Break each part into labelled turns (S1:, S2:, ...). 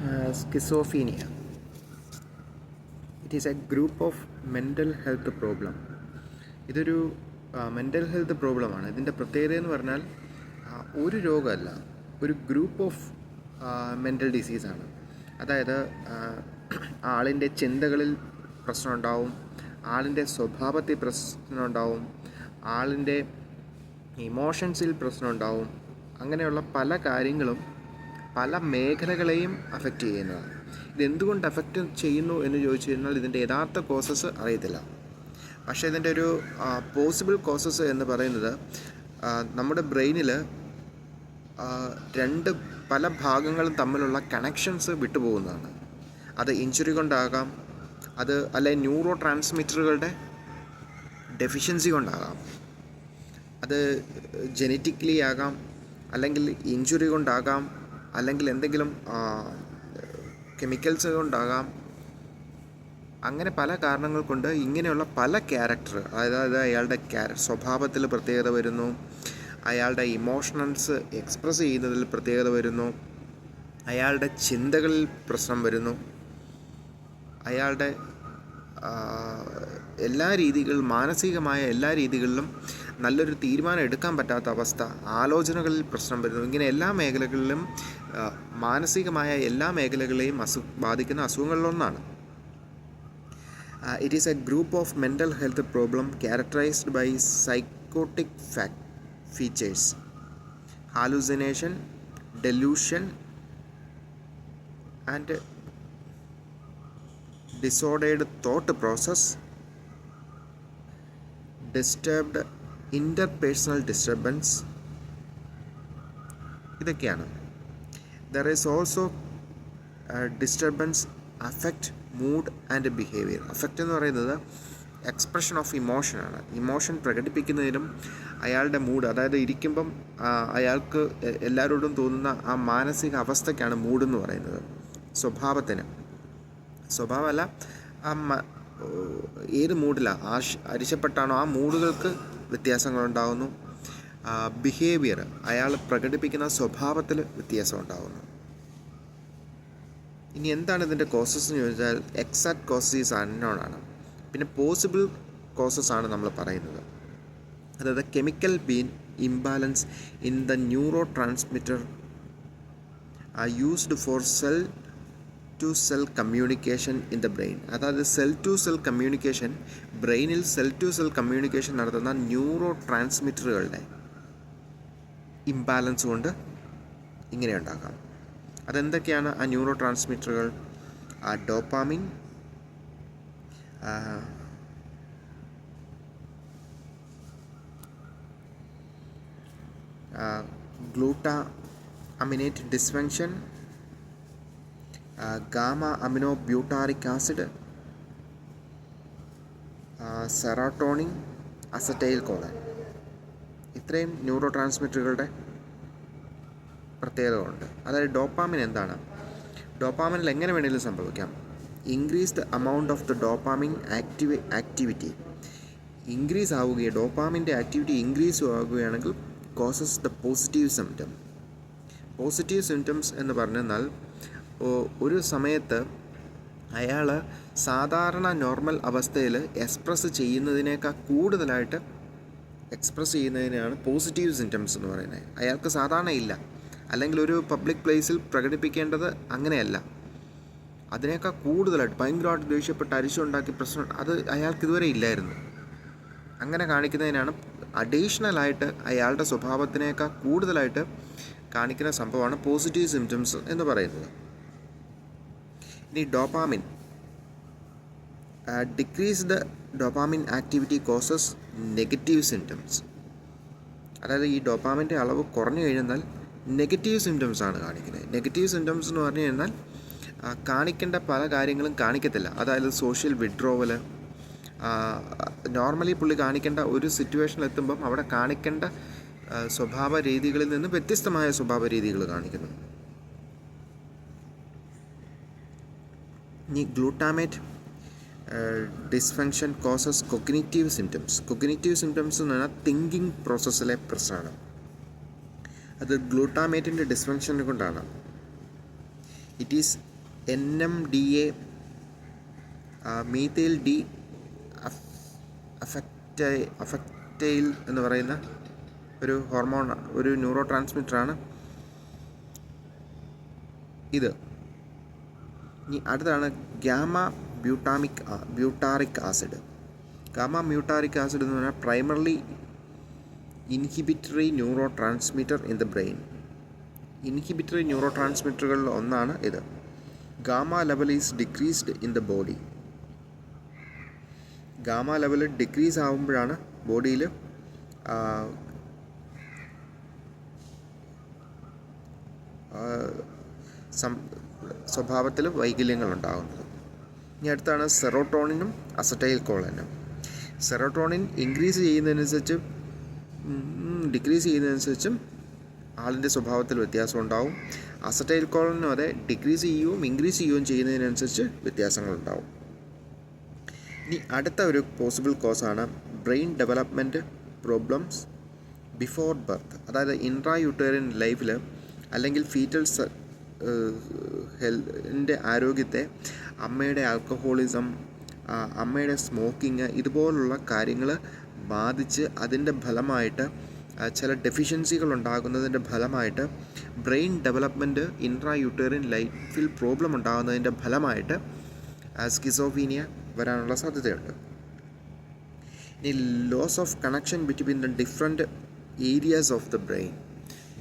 S1: Schizophrenia. It is a group of mental health problem. ഇതൊരു mental health പ്രോബ്ലമാണ്. ഇതിൻ്റെ പ്രത്യേകത എന്ന് പറഞ്ഞാൽ ഒരു രോഗമല്ല, ഒരു ഗ്രൂപ്പ് ഓഫ് മെൻ്റൽ ഡിസീസാണ്. അതായത് ആളിൻ്റെ ചിന്തകളിൽ പ്രശ്നമുണ്ടാവും, ആളിൻ്റെ സ്വഭാവത്തിൽ പ്രശ്നമുണ്ടാവും, ആളിൻ്റെ ഇമോഷൻസിൽ പ്രശ്നമുണ്ടാവും. അങ്ങനെയുള്ള പല കാര്യങ്ങളും പല മേഖലകളെയും അഫക്റ്റ് ചെയ്യുന്നതാണ്. ഇതെന്തുകൊണ്ട് അഫക്റ്റ് ചെയ്യുന്നു എന്ന് ചോദിച്ചു കഴിഞ്ഞാൽ ഇതിൻ്റെ യഥാർത്ഥ കോസസ് അറിയത്തില്ല. പക്ഷേ ഇതിൻ്റെ ഒരു പോസിബിൾ കോസസ് എന്ന് പറയുന്നത് നമ്മുടെ ബ്രെയിനിൽ പല ഭാഗങ്ങളും തമ്മിലുള്ള കണക്ഷൻസ് വിട്ടുപോകുന്നതാണ്. അത് ഇഞ്ചുറി കൊണ്ടാകാം, അത് അല്ലെ ന്യൂറോ ട്രാൻസ്മിറ്ററുകളുടെ ഡെഫിഷ്യൻസി കൊണ്ടാകാം, അത് ജെനറ്റിക്കലി ആകാം, അല്ലെങ്കിൽ ഇഞ്ചുറി കൊണ്ടാകാം, അല്ലെങ്കിൽ എന്തെങ്കിലും കെമിക്കൽസ് കൊണ്ടാകാം. അങ്ങനെ പല കാരണങ്ങൾ കൊണ്ട് ഇങ്ങനെയുള്ള പല ക്യാരക്ടർ, അതായത് അയാളുടെ സ്വഭാവത്തിൽ പ്രത്യേകത വരുന്നു, അയാളുടെ ഇമോഷണൽസ് എക്സ്പ്രസ് ചെയ്യുന്നതിൽ പ്രത്യേകത വരുന്നു, അയാളുടെ ചിന്തകളിൽ പ്രശ്നം വരുന്നു, അയാളുടെ എല്ലാ രീതികളിലും, മാനസികമായ എല്ലാ രീതികളിലും നല്ലൊരു തീരുമാനം എടുക്കാൻ പറ്റാത്ത അവസ്ഥ, ആലോചനകളിൽ പ്രശ്നം വരുന്നു. ഇങ്ങനെ എല്ലാ മേഖലകളിലും, മാനസികമായ എല്ലാ മേഖലകളെയും ബാധിക്കുന്ന അസുഖങ്ങളിലൊന്നാണ്. It is a group of mental health problem characterized by psychotic features, hallucination, delusion, and disordered thought process, disturbed interpersonal disturbance. ഇതൊക്കെയാണ്. There is also disturbance affect mood and behaviour. Affect എന്ന് പറയുന്നത് എക്സ്പ്രഷൻ ഓഫ് ഇമോഷനാണ്. ഇമോഷൻ പ്രകടിപ്പിക്കുന്നതിനും അയാളുടെ mood, അതായത് ഇരിക്കുമ്പം അയാൾക്ക് എല്ലാവരോടും തോന്നുന്ന ആ മാനസിക അവസ്ഥയ്ക്കാണ് മൂഡ് എന്ന് പറയുന്നത്. സ്വഭാവമല്ല, ഏത് മൂഡിലാണ് അരിശപ്പെട്ടാണോ ആ മൂഡുകൾക്ക് വ്യത്യാസങ്ങളുണ്ടാകുന്നു. ബിഹേവിയർ, അയാൾ പ്രകടിപ്പിക്കുന്ന സ്വഭാവത്തിൽ വ്യത്യാസം ഉണ്ടാകുന്നു. ഇനി എന്താണ് ഇതിൻ്റെ കോസസ് എന്ന് ചോദിച്ചാൽ എക്സാക്ട് കോസസ് അൺനോൺ ആണ്. പിന്നെ പോസിബിൾ കോസസ് ആണ് നമ്മൾ പറയുന്നത്. അതായത് chemical imbalance in the neurotransmitter are used for cell to cell communication in the brain. അതായത് സെൽ ടു സെൽ കമ്മ്യൂണിക്കേഷൻ, ബ്രെയിനിൽ സെൽ ടു സെൽ കമ്മ്യൂണിക്കേഷൻ നടത്തുന്ന ന്യൂറോ ട്രാൻസ്മിറ്ററുകളുടെ ഇംബാലൻസ് കൊണ്ട് ഇങ്ങനെ ഉണ്ടാകാം. അതെന്തൊക്കെയാണ് ആ ന്യൂറോ ട്രാൻസ്മിറ്ററുകൾ? Dopamine, glutamate dysfunction, gamma amino butyric acid, serotonin, acetylcholine. ഇത്രയും ന്യൂറോ ട്രാൻസ്മിറ്ററുകളുടെ പ്രത്യേകതകളുണ്ട്. അതായത് ഡോപ്പാമിൻ എന്താണ്? ഡോപ്പാമിനിൽ എങ്ങനെ വേണമെങ്കിലും സംഭവിക്കാം. Increase the amount of the dopamine activity increase ആവുകയും ഡോപ്പാമിൻ്റെ ആക്ടിവിറ്റി ഇൻക്രീസ് ആവുകയാണെങ്കിൽ causes the positive symptom. Positive symptoms എന്ന് പറഞ്ഞാൽ ഒരു സമയത്ത് അയാൾ സാധാരണ നോർമൽ അവസ്ഥയിൽ എക്സ്പ്രസ് ചെയ്യുന്നതിനേക്കാൾ കൂടുതലായിട്ട് എക്സ്പ്രസ് ചെയ്യുന്നതിനാണ് പോസിറ്റീവ് സിംറ്റംസ് എന്ന് പറയുന്നത്. അയാൾക്ക് സാധാരണ ഇല്ല, അല്ലെങ്കിൽ ഒരു പബ്ലിക് പ്ലേസിൽ പ്രകടിപ്പിക്കേണ്ടത് അങ്ങനെയല്ല, അതിനേക്കാൾ കൂടുതലായിട്ട് ഭയങ്കരമായിട്ട് ദേഷ്യപ്പെട്ട് അരിച്ചുണ്ടാക്കി പ്രശ്നം അത് അയാൾക്ക് ഇതുവരെ ഇല്ലായിരുന്നു. അങ്ങനെ കാണിക്കുന്നതിനാണ് അഡീഷണലായിട്ട് അയാളുടെ സ്വഭാവത്തിനേക്കാൾ കൂടുതലായിട്ട് കാണിക്കുന്ന സംഭവമാണ് പോസിറ്റീവ് സിംറ്റംസ് എന്ന് പറയുന്നത്. ഇനി dopamine, decrease the dopamine activity causes negative symptoms. അതായത് ഈ ഡോപ്പാമിൻ്റെ അളവ് കുറഞ്ഞു കഴിഞ്ഞാൽ നെഗറ്റീവ് സിംറ്റംസ് ആണ് കാണിക്കുന്നത്. നെഗറ്റീവ് സിംറ്റംസ് എന്ന് പറഞ്ഞു കഴിഞ്ഞാൽ കാണിക്കേണ്ട പല കാര്യങ്ങളും കാണിക്കത്തില്ല. അതായത് സോഷ്യൽ വിഡ്രോവൽ, നോർമലി പുള്ളി കാണിക്കേണ്ട ഒരു സിറ്റുവേഷനിൽ എത്തുമ്പം അവിടെ കാണിക്കേണ്ട സ്വഭാവ രീതികളിൽ നിന്ന് വ്യത്യസ്തമായ സ്വഭാവ രീതികൾ കാണിക്കുന്നു. ഇനി glutamate dysfunction causes cognitive symptoms. Cognitive symptoms എന്ന് പറഞ്ഞാൽ തിങ്കിങ് പ്രോസസ്സിലെ പ്രശ്നമാണ്. അത് ഗ്ലൂട്ടാമേറ്റിൻ്റെ ഡിസ്ഫങ്ഷൻ കൊണ്ടാണ്. It is NMDA, methyl D അഫക്റ്റൈൽ എന്ന് പറയുന്ന ഒരു ഹോർമോൺ, ഒരു ന്യൂറോ ട്രാൻസ്മിറ്ററാണ് ഇത്. ഇനി അടുത്താണ് ബ്യൂട്ടാറിക് ആസിഡ്. ബ്യൂട്ടാറിക് ആസിഡ് എന്ന് പറഞ്ഞാൽ primarily inhibitory neurotransmitter in the brain. Inhibitory ന്യൂറോ ട്രാൻസ്മിറ്ററുകളിൽ ഒന്നാണ് ഇത്. Level is decreased in the body. Level decrease ആകുമ്പോഴാണ് ബോഡിയിൽ സ്വഭാവത്തിൽ വൈകല്യങ്ങൾ ഉണ്ടാകുന്നത്. ഇനി അടുത്താണ് സെറോട്ടോണിനും അസറ്റൈൽ കോളിനും. സെറോട്ടോണിൻ ഇൻക്രീസ് ചെയ്യുന്നതിനനുസരിച്ച് ഡിക്രീസ് ചെയ്യുന്നതനുസരിച്ചും ആളിൻ്റെ സ്വഭാവത്തിൽ വ്യത്യാസം ഉണ്ടാവും. അസറ്റൈൽ കോളിനും അതെ, ഡിക്രീസ് ചെയ്യുകയും ഇൻക്രീസ് ചെയ്യുകയും ചെയ്യുന്നതിനനുസരിച്ച് വ്യത്യാസങ്ങളുണ്ടാവും. ഇനി അടുത്ത ഒരു പോസിബിൾ കോസാണ് brain development problems before birth. അതായത് ഇൻട്രായൂട്ടേറിയൻ ലൈഫിൽ അല്ലെങ്കിൽ ഫീറ്റൽ ഹെൽത്തിൻ്റെ ആരോഗ്യത്തെ അമ്മയുടെ ആൽക്കഹോളിസം, അമ്മയുടെ സ്മോക്കിങ്, ഇതുപോലുള്ള കാര്യങ്ങൾ ബാധിച്ച് അതിൻ്റെ ഫലമായിട്ട് ചില ഡെഫിഷ്യൻസികൾ ഉണ്ടാകുന്നതിൻ്റെ ഫലമായിട്ട് ബ്രെയിൻ ഡെവലപ്മെൻറ്റ് ഇൻട്രായൂട്ടേറിയൻ ലൈഫിൽ പ്രോബ്ലം ഉണ്ടാകുന്നതിൻ്റെ ഫലമായിട്ട് സ്കിസോഫീനിയ വരാനുള്ള സാധ്യതയുണ്ട്. ഇനി loss of connection between the different areas of the brain.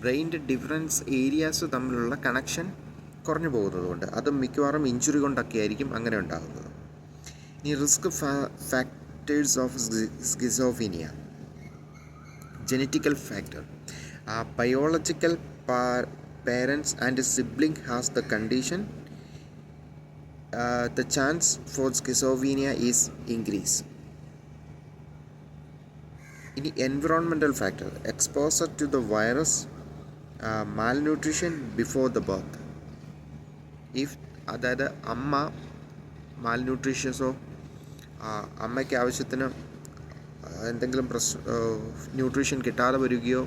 S1: ബ്രെയിനിൻ്റെ ഡിഫറൻസ് ഏരിയാസ് തമ്മിലുള്ള കണക്ഷൻ കുറഞ്ഞു പോകുന്നതുകൊണ്ട്, അത് മിക്കവാറും ഇഞ്ചുറി കൊണ്ടൊക്കെ ആയിരിക്കും അങ്ങനെ ഉണ്ടാകുന്നത്. ഇനി risk factors of schizophrenia. Genetical factor. Biological parents and sibling has the condition, the chance for schizophrenia is increased. ഇനി environmental factor. Exposure to the virus, malnutrition before the birth. അതായത് അമ്മ മാൽന്യൂട്രീഷ്യസോ, അമ്മയ്ക്ക് ആവശ്യത്തിന് എന്തെങ്കിലും ന്യൂട്രീഷൻ കിട്ടാതെ വരികയോ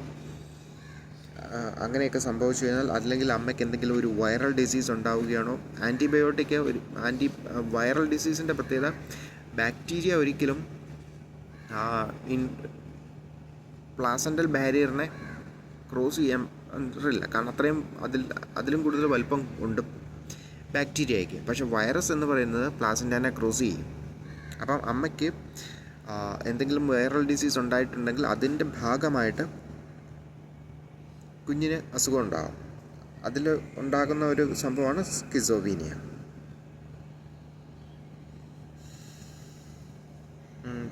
S1: അങ്ങനെയൊക്കെ സംഭവിച്ചു കഴിഞ്ഞാൽ, അല്ലെങ്കിൽ അമ്മയ്ക്ക് എന്തെങ്കിലും ഒരു വൈറൽ ഡിസീസ് ഉണ്ടാവുകയാണോ. വൈറൽ ഡിസീസിൻ്റെ പ്രത്യേകത, ബാക്ടീരിയ ഒരിക്കലും പ്ലാസൻ്റൽ ബാരിയറിനെ ക്രോസ് ചെയ്യാറില്ല, കാരണം അത്രയും അതിലും കൂടുതൽ വലിപ്പം ഉണ്ട് ബാക്ടീരിയയ്ക്ക്. പക്ഷേ വൈറസ് എന്ന് പറയുന്നത് പ്ലാസൻ്റനെ ക്രോസ് ചെയ്യും. അപ്പം അമ്മയ്ക്ക് എന്തെങ്കിലും വൈറൽ ഡിസീസ് ഉണ്ടായിട്ടുണ്ടെങ്കിൽ അതിൻ്റെ ഭാഗമായിട്ട് കുഞ്ഞിന് അസുഖം ഉണ്ടാകും. അതിൽ ഉണ്ടാകുന്ന ഒരു സംഭവമാണ് സ്കിസോഫീനിയ.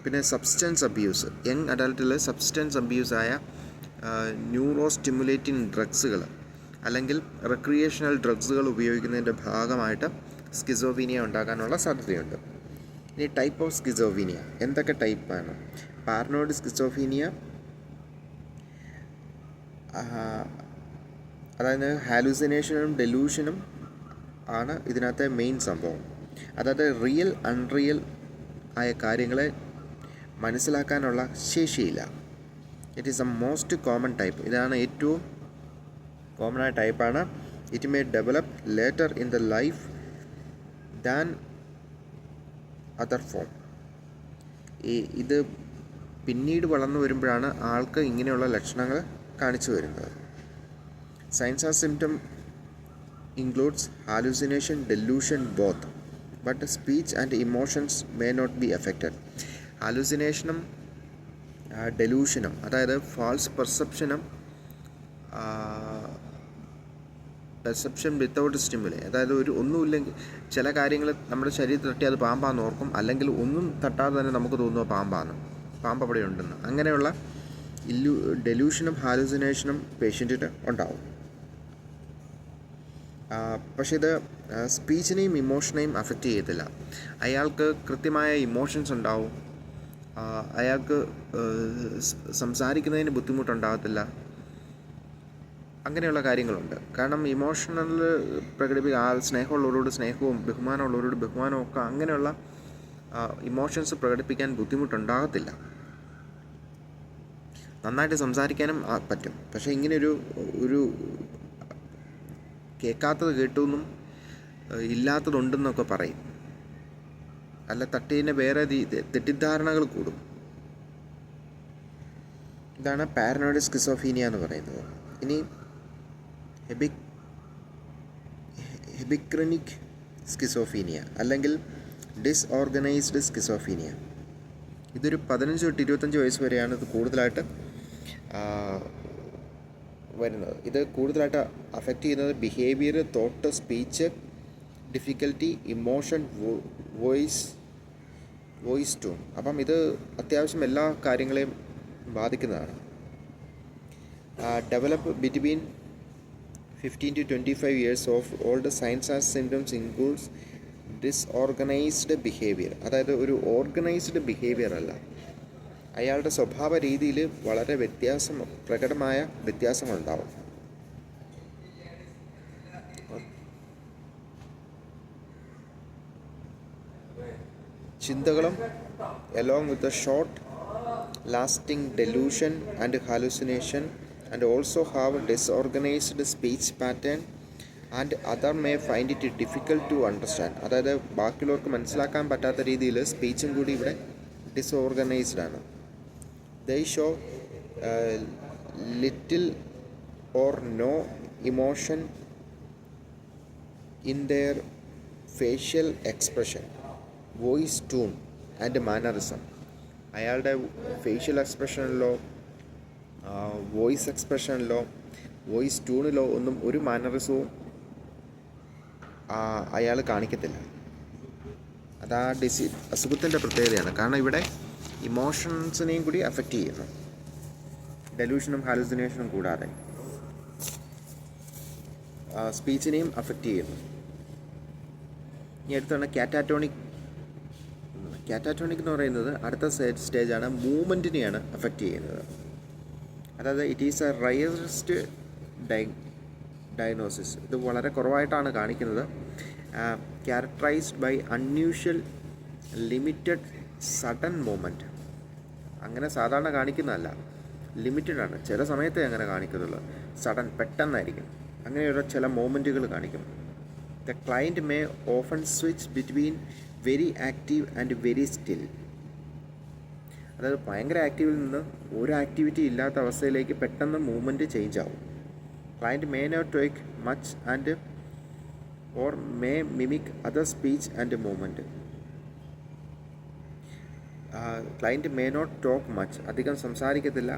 S1: പിന്നെ സബ്സ്റ്റൻസ് അബ്യൂസ്. യങ് അഡൽട്ടിൽ സബ്സ്റ്റൻസ് അബ്യൂസായ ന്യൂറോ സ്റ്റിമുലേറ്റിംഗ് ഡ്രഗ്സുകൾ അല്ലെങ്കിൽ റിക്രിയേഷണൽ ഡ്രഗ്സുകൾ ഉപയോഗിക്കുന്നതിൻ്റെ ഭാഗമായിട്ട് സ്കിസോഫീനിയ ഉണ്ടാകാനുള്ള സാധ്യതയുണ്ട്. ഇനി ടൈപ്പ് ഓഫ് സ്കിസോഫീനിയ എന്തൊക്കെ ടൈപ്പാണ്? പാരനോയിഡ് സ്കിസോഫീനിയ, അതായത് ഹാലൂസിനേഷനും ഡെലൂഷനും ആണ് ഇതിനകത്തെ മെയിൻ സംഭവം. അതായത് റിയൽ അൺറിയൽ ആയ കാര്യങ്ങളെ മനസ്സിലാക്കാനുള്ള ശേഷിയില്ല. It is a most common type. ഇതാണ് ഏറ്റവും കോമൺ ആയ ടൈപ്പാണ്. It may develop later in the life than other form. ഇത് പിന്നീട് വളർന്നു വരുമ്പോഴാണ് ആൾക്ക് ഇങ്ങനെയുള്ള ലക്ഷണങ്ങൾ കാണിച്ചു വരുന്നത്. Signs and symptom includes hallucination, delusion, both, but speech and emotions may not be affected. ഹാലൂസിനേഷനും ഡെലൂഷനും, അതായത് ഫാൾസ് പെർസെപ്ഷൻ വിത്തൗട്ട് സ്റ്റിമുലി, അതായത് ഒന്നുമില്ലെങ്കിൽ ചില കാര്യങ്ങൾ നമ്മുടെ ശരീരത്തിൽ തട്ടി അത് പാമ്പാന്ന് ഓർക്കും, അല്ലെങ്കിൽ ഒന്നും തട്ടാതെ തന്നെ നമുക്ക് തോന്നുക പാമ്പ് അവിടെ ഉണ്ടെന്ന്. അങ്ങനെയുള്ള ഡെലൂഷനും ഹാലൂസിനേഷനും പേഷ്യൻറ്റിന് ഉണ്ടാവും. പക്ഷേ ഇത് സ്പീച്ചിനെയും ഇമോഷനെയും അഫക്റ്റ് ചെയ്യത്തില്ല. അയാൾക്ക് കൃത്യമായ ഇമോഷൻസ് ഉണ്ടാവും, അയാൾക്ക് സംസാരിക്കുന്നതിന് ബുദ്ധിമുട്ടുണ്ടാകത്തില്ല. അങ്ങനെയുള്ള കാര്യങ്ങളുണ്ട്. കാരണം ഇമോഷണൽ സ്നേഹമുള്ളവരോട് സ്നേഹവും ബഹുമാനമുള്ളവരോട് ബഹുമാനവും ഒക്കെ അങ്ങനെയുള്ള ഇമോഷൻസ് പ്രകടിപ്പിക്കാൻ ബുദ്ധിമുട്ടുണ്ടാകത്തില്ല. നന്നായിട്ട് സംസാരിക്കാനും പറ്റും. പക്ഷേ ഇങ്ങനെ ഒരു കേൾക്കാത്തത് കേട്ടുവെന്നും ഇല്ലാത്തതുണ്ടെന്നൊക്കെ പറയും. അല്ല തട്ടിയതിന് വേറെ തെറ്റിദ്ധാരണകൾ കൂടും. ഇതാണ് പാരനോയിഡ് സ്കിസോഫീനിയ എന്ന് പറയുന്നത്. ഇനി ഹെബിക്രനിക് സ്കിസോഫീനിയ അല്ലെങ്കിൽ ഡിസ്ഓർഗനൈസ്ഡ് സ്കിസോഫീനിയ. ഇതൊരു 15 തൊട്ട് 25 വയസ്സ് വരെയാണ് ഇത് കൂടുതലായിട്ട് വരുന്നത്. ഇത് കൂടുതലായിട്ട് അഫക്റ്റ് ചെയ്യുന്നത് behaviour, thought, speech difficulty, emotion, voice tone. അപ്പം ഇത് അത്യാവശ്യം എല്ലാ കാര്യങ്ങളെയും ബാധിക്കുന്നതാണ്. Develop between 15 to 25 years of all the signs and symptoms includes disorganised behaviour. അതായത് ഒരു ഓർഗനൈസ്ഡ് ബിഹേവിയർ അല്ല, അയാളുടെ സ്വഭാവ രീതിയിൽ വളരെ പ്രകടമായ വ്യത്യാസങ്ങളുണ്ടാവും. ചിന്തകളും along with the short lasting delusion and hallucination and also have disorganized speech pattern and other may find it difficult to understand. അതായത് ബാക്കിയുള്ളവർക്ക് മനസ്സിലാക്കാൻ പറ്റാത്ത രീതിയിൽ സ്പീച്ചും കൂടി ഇവിടെ ഡിസോർഗനൈസ്ഡ് ആണ്. They show little or no emotion in their facial expression, voice tone and mannerism. അയാളുടെ facial എക്സ്പ്രഷനിലോ voice എക്സ്പ്രഷനിലോ voice ട്യൂണിലോ ഒന്നും ഒരു മാനറിസവും അയാൾ കാണിക്കത്തില്ല. അത് ആ അസുഖത്തിൻ്റെ പ്രത്യേകതയാണ്. കാരണം ഇവിടെ ഇമോഷൻസിനെയും കൂടി അഫക്റ്റ് ചെയ്യുന്നു, ഡെലൂഷനും ഹാലുസിനേഷനും കൂടാതെ സ്പീച്ചിനെയും അഫക്റ്റ് ചെയ്യുന്നു. ഇനി അടുത്താണ് കാറ്റാറ്റോണിക് എന്ന് പറയുന്നത് അടുത്ത സ്റ്റേജാണ്. മൂവ്മെൻറ്റിനെയാണ് അഫക്റ്റ് ചെയ്യുന്നത്. അതായത് it is a rarest diagnosis. ഇത് വളരെ കുറവായിട്ടാണ് കാണിക്കുന്നത്. Characterised by unusual limited sudden movement. അങ്ങനെ സാധാരണ കാണിക്കുന്നതല്ല, ലിമിറ്റഡ് ആണ്. ചില സമയത്തേ അങ്ങനെ കാണിക്കത്തുള്ളൂ. സഡൻ, പെട്ടെന്നായിരിക്കും. അങ്ങനെയുള്ള ചില മൂവ്മെൻറ്റുകൾ കാണിക്കും. The client may often switch between very active and very still. അതായത് ഭയങ്കര ആക്റ്റീവിൽ നിന്ന് ഒരു ആക്ടിവിറ്റി ഇല്ലാത്ത അവസ്ഥയിലേക്ക് പെട്ടെന്ന് മൂവ്മെൻറ്റ് ചേഞ്ച് ആവും. Client may not take much and or may mimic other speech and movement. Client may not talk much, അധികം സംസാരിക്കത്തില്ല,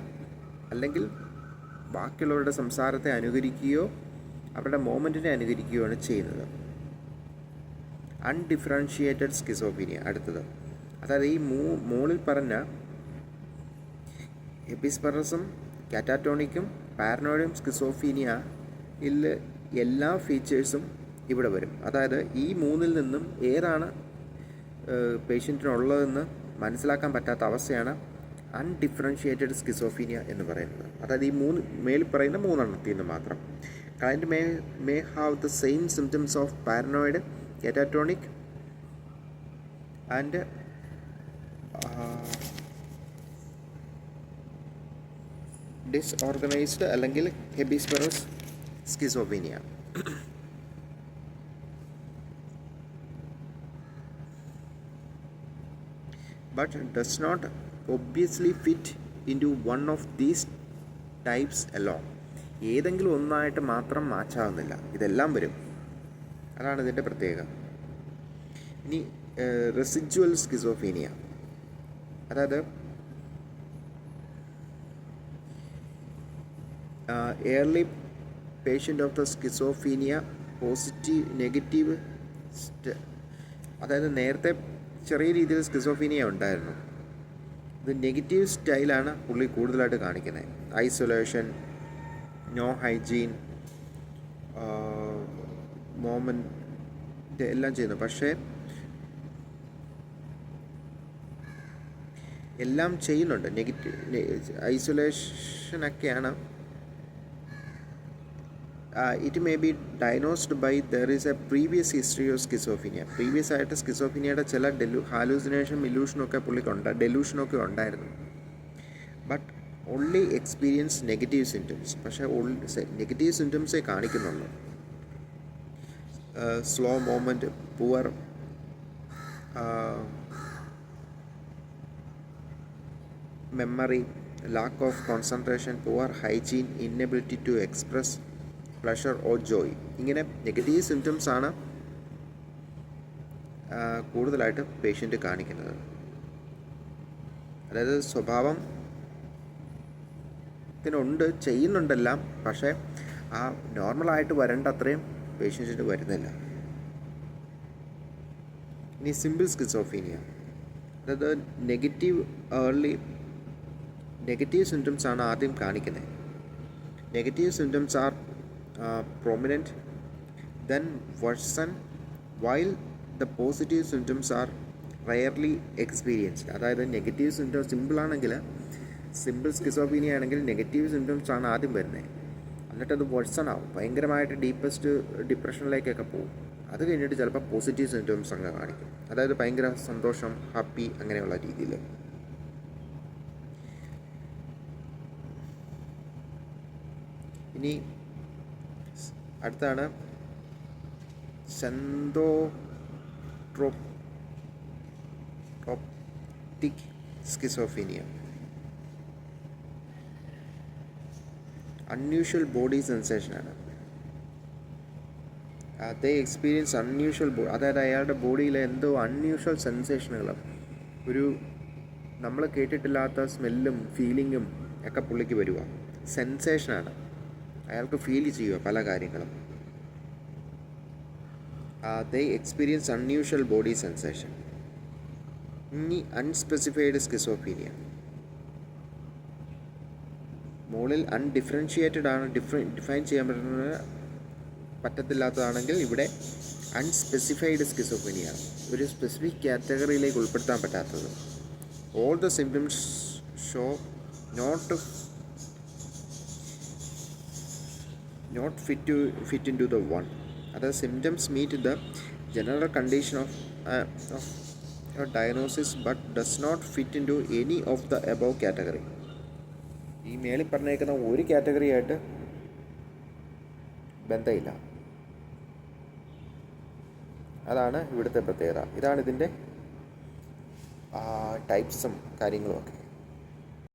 S1: അല്ലെങ്കിൽ ബാക്കിയുള്ളവരുടെ സംസാരത്തെ അനുകരിക്കുകയോ അവരുടെ മൂവ്മെൻറ്റിനെ അനുകരിക്കുകയോ ആണ് ചെയ്യുന്നത്. അൺഡിഫറൻഷിയേറ്റഡ് സ്കിസോഫീനിയ അടുത്തത്. അതായത് ഈ മുകളിൽ പറഞ്ഞ എപ്പിസ്പെറസും കാറ്റാറ്റോണിക്കും പാരനോയിഡും സ്കിസോഫീനിയയിൽ എല്ലാ ഫീച്ചേഴ്സും ഇവിടെ വരും. അതായത് ഈ മൂന്നിൽ നിന്നും ഏതാണ് പേഷ്യൻറ്റിനുള്ളതെന്ന് മനസ്സിലാക്കാൻ പറ്റാത്ത അവസ്ഥയാണ് അൺഡിഫറൻഷിയേറ്റഡ് സ്കിസോഫീനിയ എന്ന് പറയുന്നത്. അതായത് ഈ മേൽ പറയുന്ന മൂന്നെണ്ണത്തിൽ നിന്ന് മാത്രം. Client may have the same symptoms of paranoid, catatonic and disorganised അല്ലെങ്കിൽ ഹെബിസ്പെറസ് schizophrenia. but does not obviously fit into one of these types alone. ഏതെങ്കിലും ഒന്നായിട്ട് മാത്രം മാച്ചാവുന്നില്ല, ഇതെല്ലാം വരും. അതാണ് ഇതിൻ്റെ പ്രത്യേകത. ഇനി റെസിജ്വൽ സ്കിസോഫീനിയ, അതായത് early patient of the schizophrenia positive negative അതായത് നേരത്തെ ചെറിയ രീതിയിൽ സ്കിസോഫീനിയ ഉണ്ടായിരുന്നു. ഇത് നെഗറ്റീവ് സ്റ്റൈലാണ് പുള്ളി കൂടുതലായിട്ട് കാണിക്കുന്നത്. ഐസൊലേഷൻ, നോ ഹൈജീൻ, മോമെൻ്റ് എല്ലാം ചെയ്യുന്നു. പക്ഷേ എല്ലാം ചെയ്യുന്നുണ്ട്. ഐസൊലേഷനൊക്കെയാണ്. It may be diagnosed by there is a previous history of schizophrenia. Previous ആയിട്ട് സ്കിസോഫീനിയയുടെ ചില ഹാലൂസിനേഷൻ, ഇലൂഷനൊക്കെ പുള്ളിക്കുണ്ട്, ഡെലൂഷനൊക്കെ ഉണ്ടായിരുന്നു. But only experience negative symptoms. പക്ഷേ നെഗറ്റീവ് സിംറ്റംസേ കാണിക്കുന്നുള്ളൂ. Slow movement, poor memory, lack of concentration, poor hygiene, inability to express pleasure or joy. ഇങ്ങനെ നെഗറ്റീവ് സിംറ്റംസ് ആണ് കൂടുതലായിട്ട് പേഷ്യൻ്റ് കാണിക്കുന്നത്. അതായത് സ്വഭാവം ത്തിനുണ്ട്, ചെയ്യുന്നുണ്ടെല്ലാം, പക്ഷേ ആ നോർമലായിട്ട് വരേണ്ട അത്രയും പേഷ്യൻസിന് വരുന്നില്ല. ഇനി സിമ്പിൾ സ്കിസോഫീനിയ, അതായത് നെഗറ്റീവ് സിംറ്റംസ് ആണ് ആദ്യം കാണിക്കുന്നത്. Negative symptoms R prominent, then worsen, while the positive symptoms are rarely experienced. അതായത് നെഗറ്റീവ് സിംറ്റംസ് സിമ്പിൾ സ്കിസോഫീനിയ ആണെങ്കിൽ നെഗറ്റീവ് സിംറ്റംസ് ആണ് ആദ്യം വരുന്നത്. എന്നിട്ടത് വർസൺ ആവും, ഭയങ്കരമായിട്ട് ഡീപ്പസ്റ്റ് ഡിപ്രഷനിലേക്കൊക്കെ പോകും. അത് കഴിഞ്ഞിട്ട് ചിലപ്പോൾ പോസിറ്റീവ് സിംറ്റംസ് അങ്ങ് കാണിക്കും. അതായത് ഭയങ്കര സന്തോഷം, ഹാപ്പി, അങ്ങനെയുള്ള രീതിയിൽ. ഇനി അടുത്താണ് സെൻഡോട്രോപ്റ്റിക് സ്കിസോഫീനിയ. അൺയൂഷ്വൽ ബോഡി സെൻസേഷനാണ്. അതേ എക്സ്പീരിയൻസ് അതായത് അയാളുടെ ബോഡിയിലെ എന്തോ അൺയൂഷ്വൽ സെൻസേഷനുകളും ഒരു നമ്മൾ കേട്ടിട്ടില്ലാത്ത സ്മെല്ലും ഫീലിങ്ങും ഒക്കെ പുള്ളിക്ക് വരിക. സെൻസേഷനാണ്, അയാൾക്ക് ഫീൽ ചെയ്യുക പല കാര്യങ്ങളും. They experience unusual body sensation. ഇനി അൺസ്പെസിഫൈഡ് സ്കിസോഫീനിയ, മുകളിൽ അൺഡിഫറൻഷിയേറ്റഡ് ആണ്, ഡിഫൈൻ ചെയ്യാൻ പറ്റത്തില്ലാത്തതാണെങ്കിൽ ഇവിടെ അൺസ്പെസിഫൈഡ് സ്കിസോഫീനിയ, ഒരു സ്പെസിഫിക് കാറ്റഗറിയിലേക്ക് ഉൾപ്പെടുത്താൻ പറ്റാത്തത്. All the symptoms show not fit into the one. Other symptoms meet the general condition of a diagnosis but does not fit into any of the above category. ഈ മേളിൽ പറഞ്ഞേക്കുന്ന ഒരു category ആയിട്ട് ബന്ധമില്ല. അതാണ് ഇവിടുത്തെ പ്രത്യേകത. ഇതാണ് ഇതിൻ്റെ ടൈപ്സും കാര്യങ്ങളും ഒക്കെ.